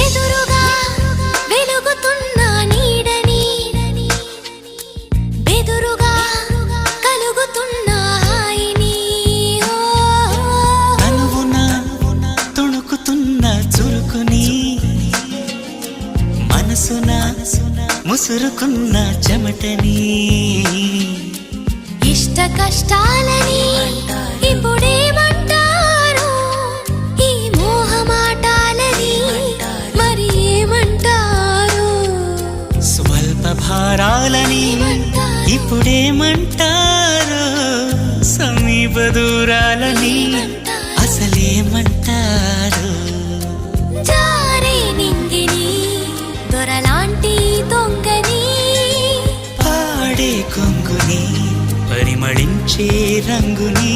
ఎదురుగా వెలుగుతున్న నీడని బెదురుగా కలుగుతున్న హాయిని తనువున తుణుకుతున్న చురుకుని మనసున ముసురుకున్న చెమటని ఇష్ట కష్టాలని ఇప్పుడేమంటారు ఈ మోహమాటాలని మరి ఏమంటారు స్వల్ప భారాలని ఇప్పుడేమంటారు సమీప దూరాలని అసలేమంటారు జారే నింగిని దొరలాంటి దొంగని పాడే కొంగుని పరిమళించే రంగుని